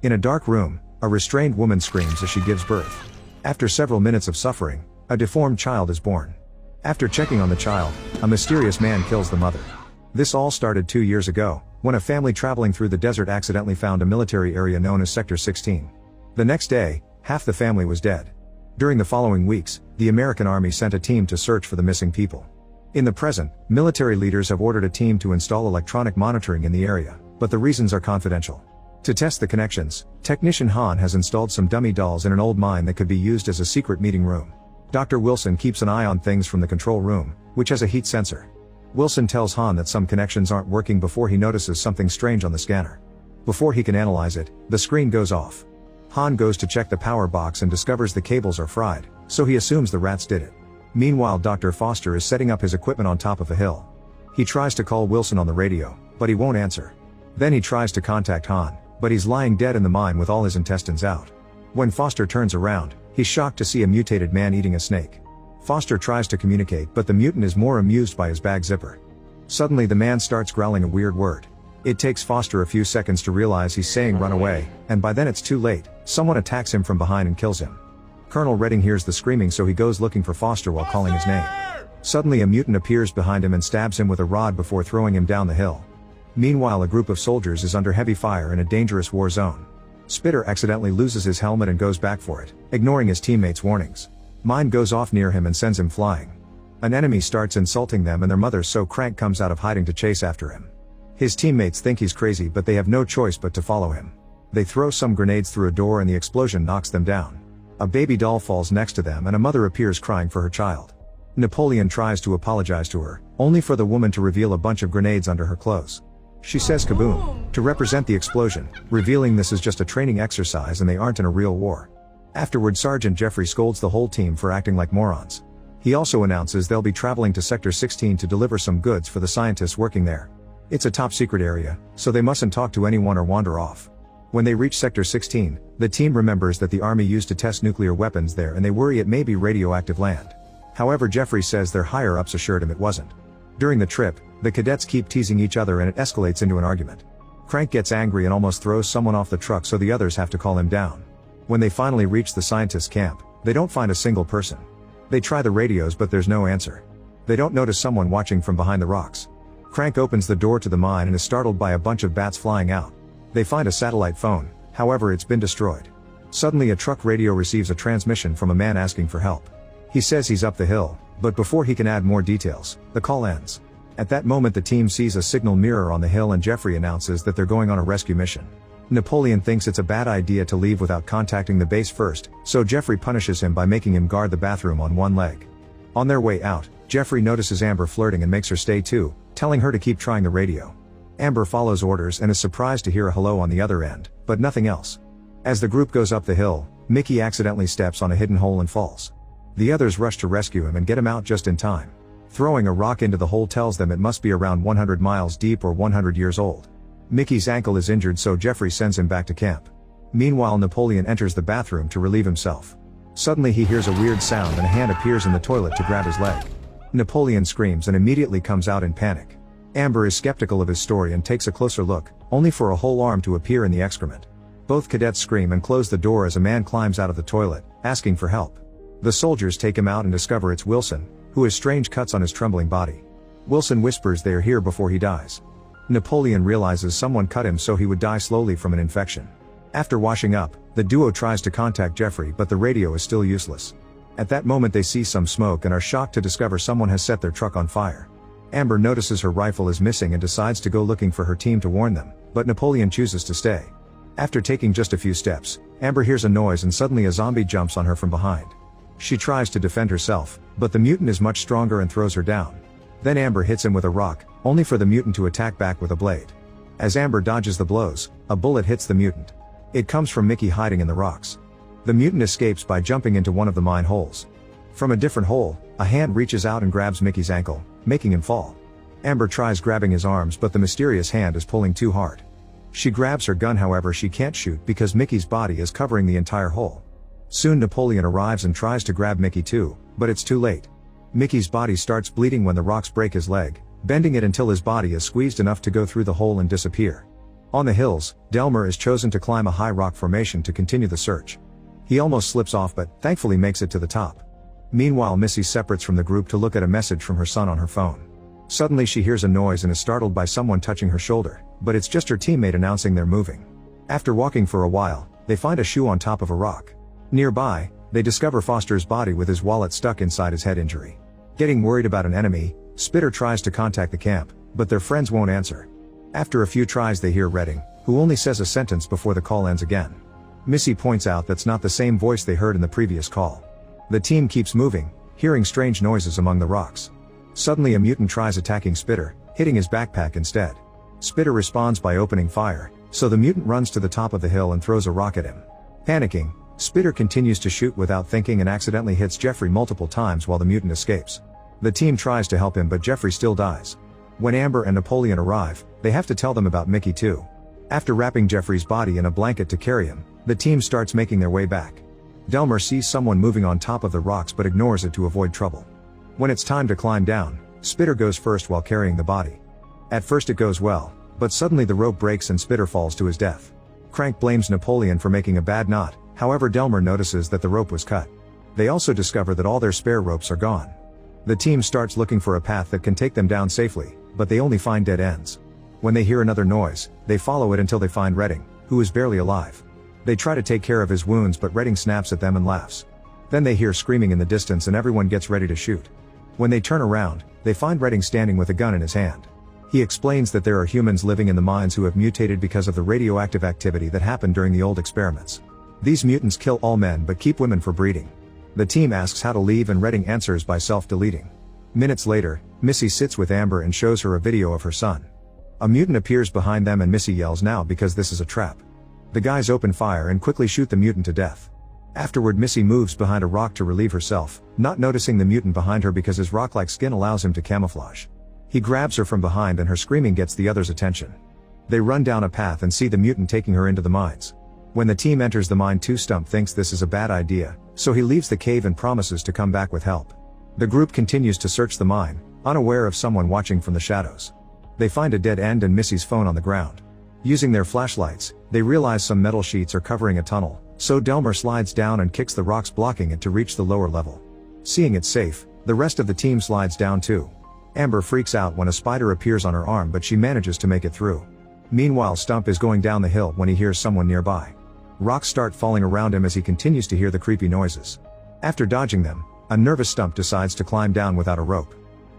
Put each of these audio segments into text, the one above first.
In a dark room, a restrained woman screams as she gives birth. After several minutes of suffering, a deformed child is born. After checking on the child, a mysterious man kills the mother. This all started 2 years ago, when a family traveling through the desert accidentally found a military area known as Sector 16. The next day, half the family was dead. During the following weeks, the American Army sent a team to search for the missing people. In the present, military leaders have ordered a team to install electronic monitoring in the area, but the reasons are confidential. To test the connections, technician Han has installed some dummy dolls in an old mine that could be used as a secret meeting room. Dr. Wilson keeps an eye on things from the control room, which has a heat sensor. Wilson tells Han that some connections aren't working before he notices something strange on the scanner. Before he can analyze it, the screen goes off. Han goes to check the power box and discovers the cables are fried, so he assumes the rats did it. Meanwhile, Dr. Foster is setting up his equipment on top of a hill. He tries to call Wilson on the radio, but he won't answer. Then he tries to contact Han, but he's lying dead in the mine with all his intestines out. When Foster turns around, he's shocked to see a mutated man eating a snake. Foster tries to communicate, but the mutant is more amused by his bag zipper. Suddenly the man starts growling a weird word. It takes Foster a few seconds to realize he's saying run away, and by then it's too late. Someone attacks him from behind and kills him. Colonel Redding hears the screaming, so he goes looking for Foster while calling his name. Suddenly a mutant appears behind him and stabs him with a rod before throwing him down the hill. Meanwhile, a group of soldiers is under heavy fire in a dangerous war zone. Spitter accidentally loses his helmet and goes back for it, ignoring his teammates' warnings. Mine goes off near him and sends him flying. An enemy starts insulting them and their mother, so Crank comes out of hiding to chase after him. His teammates think he's crazy, but they have no choice but to follow him. They throw some grenades through a door and the explosion knocks them down. A baby doll falls next to them and a mother appears crying for her child. Napoleon tries to apologize to her, only for the woman to reveal a bunch of grenades under her clothes. She says kaboom to represent the explosion, revealing this is just a training exercise and they aren't in a real war. Afterward, Sergeant Jeffrey scolds the whole team for acting like morons. He also announces they'll be traveling to Sector 16 to deliver some goods for the scientists working there. It's a top secret area, so they mustn't talk to anyone or wander off. When they reach Sector 16, the team remembers that the army used to test nuclear weapons there and they worry it may be radioactive land. However, Jeffrey says their higher-ups assured him it wasn't. During the trip, the cadets keep teasing each other and it escalates into an argument. Crank gets angry and almost throws someone off the truck, so the others have to call him down. When they finally reach the scientists' camp, they don't find a single person. They try the radios, but there's no answer. They don't notice someone watching from behind the rocks. Crank opens the door to the mine and is startled by a bunch of bats flying out. They find a satellite phone, however it's been destroyed. Suddenly a truck radio receives a transmission from a man asking for help. He says he's up the hill, but before he can add more details, the call ends. At that moment the team sees a signal mirror on the hill and Jeffrey announces that they're going on a rescue mission. Napoleon thinks it's a bad idea to leave without contacting the base first, so Jeffrey punishes him by making him guard the bathroom on one leg. On their way out, Jeffrey notices Amber flirting and makes her stay too, telling her to keep trying the radio. Amber follows orders and is surprised to hear a hello on the other end, but nothing else. As the group goes up the hill, Mickey accidentally steps on a hidden hole and falls. The others rush to rescue him and get him out just in time. Throwing a rock into the hole tells them it must be around 100 miles deep or 100 years old. Mickey's ankle is injured, so Jeffrey sends him back to camp. Meanwhile, Napoleon enters the bathroom to relieve himself. Suddenly he hears a weird sound and a hand appears in the toilet to grab his leg. Napoleon screams and immediately comes out in panic. Amber is skeptical of his story and takes a closer look, only for a whole arm to appear in the excrement. Both cadets scream and close the door as a man climbs out of the toilet, asking for help. The soldiers take him out and discover it's Wilson, who has strange cuts on his trembling body. Wilson whispers they are here before he dies. Napoleon realizes someone cut him, so he would die slowly from an infection. After washing up, the duo tries to contact Jeffrey, but the radio is still useless. At that moment they see some smoke and are shocked to discover someone has set their truck on fire. Amber notices her rifle is missing and decides to go looking for her team to warn them, but Napoleon chooses to stay. After taking just a few steps, Amber hears a noise and suddenly a zombie jumps on her from behind. She tries to defend herself, but the mutant is much stronger and throws her down. Then Amber hits him with a rock, only for the mutant to attack back with a blade. As Amber dodges the blows, a bullet hits the mutant. It comes from Mickey hiding in the rocks. The mutant escapes by jumping into one of the mine holes. From a different hole, a hand reaches out and grabs Mickey's ankle, making him fall. Amber tries grabbing his arms, but the mysterious hand is pulling too hard. She grabs her gun, however she can't shoot because Mickey's body is covering the entire hole. Soon Napoleon arrives and tries to grab Mickey too, but it's too late. Mickey's body starts bleeding when the rocks break his leg, bending it until his body is squeezed enough to go through the hole and disappear. On the hills, Delmer is chosen to climb a high rock formation to continue the search. He almost slips off but, thankfully makes it to the top. Meanwhile Missy separates from the group to look at a message from her son on her phone. Suddenly she hears a noise and is startled by someone touching her shoulder, but it's just her teammate announcing they're moving. After walking for a while, they find a shoe on top of a rock. Nearby, they discover Foster's body with his wallet stuck inside his head injury. Getting worried about an enemy, Spitter tries to contact the camp, but their friends won't answer. After a few tries they hear Redding, who only says a sentence before the call ends again. Missy points out that's not the same voice they heard in the previous call. The team keeps moving, hearing strange noises among the rocks. Suddenly a mutant tries attacking Spitter, hitting his backpack instead. Spitter responds by opening fire, so the mutant runs to the top of the hill and throws a rock at him. Panicking, Spitter continues to shoot without thinking and accidentally hits Jeffrey multiple times while the mutant escapes. The team tries to help him but Jeffrey still dies. When Amber and Napoleon arrive, they have to tell them about Mickey too. After wrapping Jeffrey's body in a blanket to carry him, the team starts making their way back. Delmer sees someone moving on top of the rocks but ignores it to avoid trouble. When it's time to climb down, Spitter goes first while carrying the body. At first it goes well, but suddenly the rope breaks and Spitter falls to his death. Crank blames Napoleon for making a bad knot, however Delmer notices that the rope was cut. They also discover that all their spare ropes are gone. The team starts looking for a path that can take them down safely, but they only find dead ends. When they hear another noise, they follow it until they find Redding, who is barely alive. They try to take care of his wounds but Redding snaps at them and laughs. Then they hear screaming in the distance and everyone gets ready to shoot. When they turn around, they find Redding standing with a gun in his hand. He explains that there are humans living in the mines who have mutated because of the radioactive activity that happened during the old experiments. These mutants kill all men but keep women for breeding. The team asks how to leave and Redding answers by self-deleting. Minutes later, Missy sits with Amber and shows her a video of her son. A mutant appears behind them and Missy yells now because this is a trap. The guys open fire and quickly shoot the mutant to death. Afterward Missy moves behind a rock to relieve herself, not noticing the mutant behind her because his rock-like skin allows him to camouflage. He grabs her from behind and her screaming gets the others' attention. They run down a path and see the mutant taking her into the mines. When the team enters the mine too, Stump thinks this is a bad idea, so he leaves the cave and promises to come back with help. The group continues to search the mine, unaware of someone watching from the shadows. They find a dead end and Missy's phone on the ground. Using their flashlights, they realize some metal sheets are covering a tunnel, so Delmer slides down and kicks the rocks blocking it to reach the lower level. Seeing it safe, the rest of the team slides down too. Amber freaks out when a spider appears on her arm but she manages to make it through. Meanwhile Stump is going down the hill when he hears someone nearby. Rocks start falling around him as he continues to hear the creepy noises. After dodging them, a nervous Stump decides to climb down without a rope.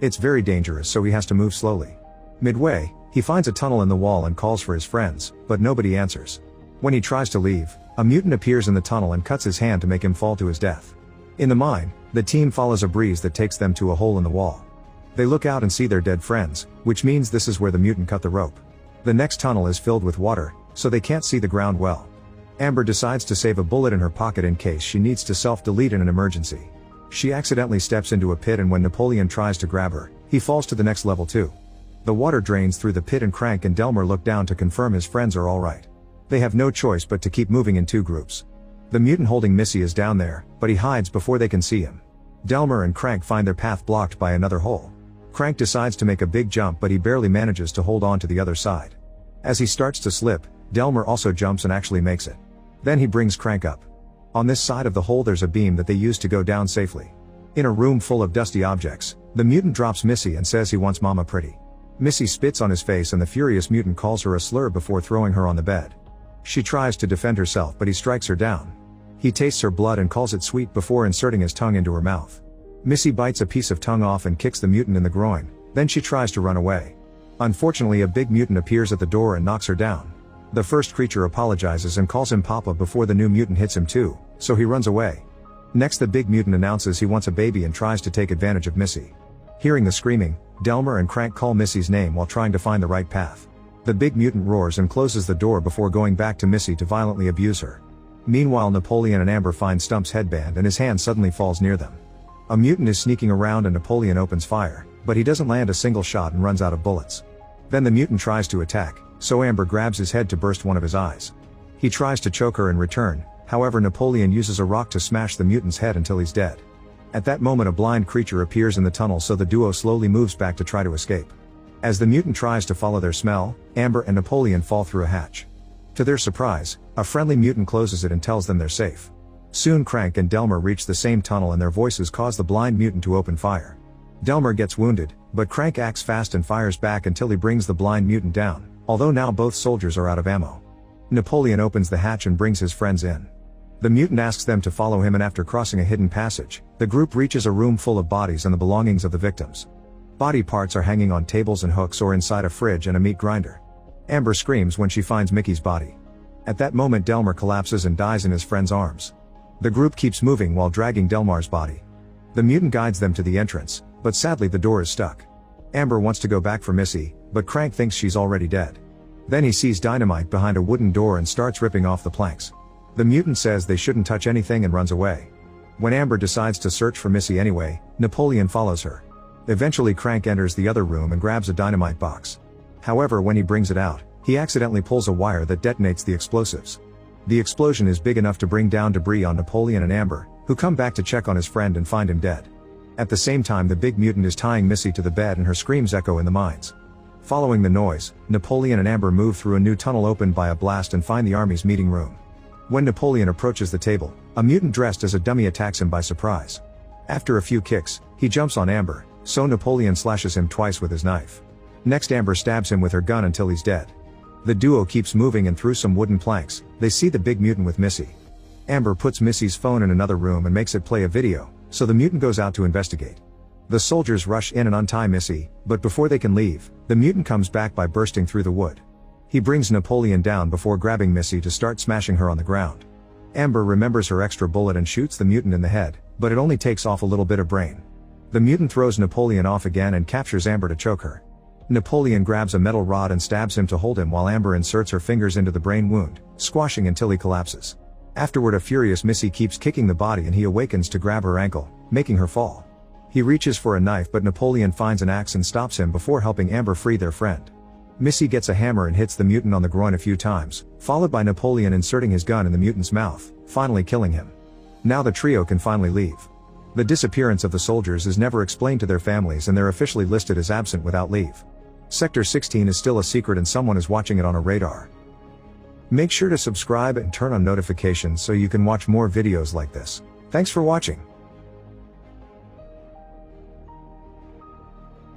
It's very dangerous so he has to move slowly. Midway, he finds a tunnel in the wall and calls for his friends, but nobody answers. When he tries to leave, a mutant appears in the tunnel and cuts his hand to make him fall to his death. In the mine, the team follows a breeze that takes them to a hole in the wall. They look out and see their dead friends, which means this is where the mutant cut the rope. The next tunnel is filled with water, so they can't see the ground well. Amber decides to save a bullet in her pocket in case she needs to self-delete in an emergency. She accidentally steps into a pit and when Napoleon tries to grab her, he falls to the next level too. The water drains through the pit and Crank and Delmer look down to confirm his friends are alright. They have no choice but to keep moving in two groups. The mutant holding Missy is down there, but he hides before they can see him. Delmer and Crank find their path blocked by another hole. Crank decides to make a big jump but he barely manages to hold on to the other side. As he starts to slip, Delmer also jumps and actually makes it. Then he brings Crank up. On this side of the hole there's a beam that they use to go down safely. In a room full of dusty objects, the mutant drops Missy and says he wants Mama Pretty. Missy spits on his face and the furious mutant calls her a slur before throwing her on the bed. She tries to defend herself but he strikes her down. He tastes her blood and calls it sweet before inserting his tongue into her mouth. Missy bites a piece of tongue off and kicks the mutant in the groin, then she tries to run away. Unfortunately a big mutant appears at the door and knocks her down. The first creature apologizes and calls him Papa before the new mutant hits him too, so he runs away. Next the big mutant announces he wants a baby and tries to take advantage of Missy. Hearing the screaming, Delmer and Crank call Missy's name while trying to find the right path. The big mutant roars and closes the door before going back to Missy to violently abuse her. Meanwhile Napoleon and Amber find Stump's headband and his hand suddenly falls near them. A mutant is sneaking around and Napoleon opens fire, but he doesn't land a single shot and runs out of bullets. Then the mutant tries to attack, so Amber grabs his head to burst one of his eyes. He tries to choke her in return, however Napoleon uses a rock to smash the mutant's head until he's dead. At that moment a blind creature appears in the tunnel so the duo slowly moves back to try to escape. As the mutant tries to follow their smell, Amber and Napoleon fall through a hatch. To their surprise, a friendly mutant closes it and tells them they're safe. Soon Crank and Delmer reach the same tunnel and their voices cause the blind mutant to open fire. Delmer gets wounded, but Crank acts fast and fires back until he brings the blind mutant down, although now both soldiers are out of ammo. Napoleon opens the hatch and brings his friends in. The mutant asks them to follow him, and after crossing a hidden passage, the group reaches a room full of bodies and the belongings of the victims. Body parts are hanging on tables and hooks or inside a fridge and a meat grinder. Amber screams when she finds Mickey's body. At that moment Delmer collapses and dies in his friend's arms. The group keeps moving while dragging Delmar's body. The mutant guides them to the entrance, but sadly the door is stuck. Amber wants to go back for Missy, but Crank thinks she's already dead. Then he sees dynamite behind a wooden door and starts ripping off the planks. The mutant says they shouldn't touch anything and runs away. When Amber decides to search for Missy anyway, Napoleon follows her. Eventually Crank enters the other room and grabs a dynamite box. However, when he brings it out, he accidentally pulls a wire that detonates the explosives. The explosion is big enough to bring down debris on Napoleon and Amber, who come back to check on his friend and find him dead. At the same time, the big mutant is tying Missy to the bed and her screams echo in the mines. Following the noise, Napoleon and Amber move through a new tunnel opened by a blast and find the army's meeting room. When Napoleon approaches the table, a mutant dressed as a dummy attacks him by surprise. After a few kicks, he jumps on Amber, so Napoleon slashes him twice with his knife. Next, Amber stabs him with her gun until he's dead. The duo keeps moving, and through some wooden planks, they see the big mutant with Missy. Amber puts Missy's phone in another room and makes it play a video, so the mutant goes out to investigate. The soldiers rush in and untie Missy, but before they can leave, the mutant comes back by bursting through the wood. He brings Napoleon down before grabbing Missy to start smashing her on the ground. Amber remembers her extra bullet and shoots the mutant in the head, but it only takes off a little bit of brain. The mutant throws Napoleon off again and captures Amber to choke her. Napoleon grabs a metal rod and stabs him to hold him while Amber inserts her fingers into the brain wound, squashing until he collapses. Afterward, a furious Missy keeps kicking the body and he awakens to grab her ankle, making her fall. He reaches for a knife, but Napoleon finds an axe and stops him before helping Amber free their friend. Missy gets a hammer and hits the mutant on the groin a few times, followed by Napoleon inserting his gun in the mutant's mouth, finally killing him. Now the trio can finally leave. The disappearance of the soldiers is never explained to their families and they're officially listed as absent without leave. Sector 16 is still a secret and someone is watching it on a radar. Make sure to subscribe and turn on notifications so you can watch more videos like this. Thanks for watching.